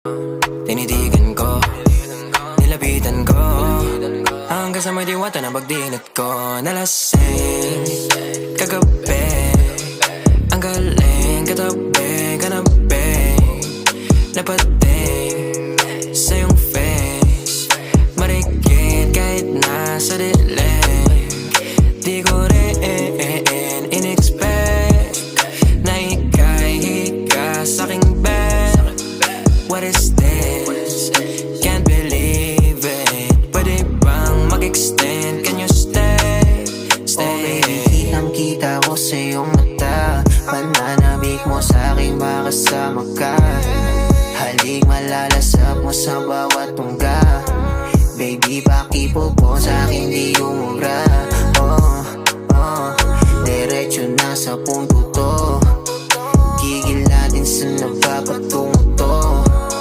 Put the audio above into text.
Tinitigan ko, nilapitan ko, hanggang sa may diwata na pagdinat ko. Nalasing kagabi, ang galing katabi, kanabi, napating sa iyong face, marikit kahit nasa dilim. Di ko rin in-expect na ika'y hika sa'king bed. What is this? Can't believe it. Pwede bang mag-extend? Can you stay? Stay. Okay, kitang-kita ko sa iyong mata, pananabik mo sa'king makasama ka. Halik malalasap mo sa bawat tungga. Baby, pakipo po sa'kin di umubra. Diretso na sa punto to.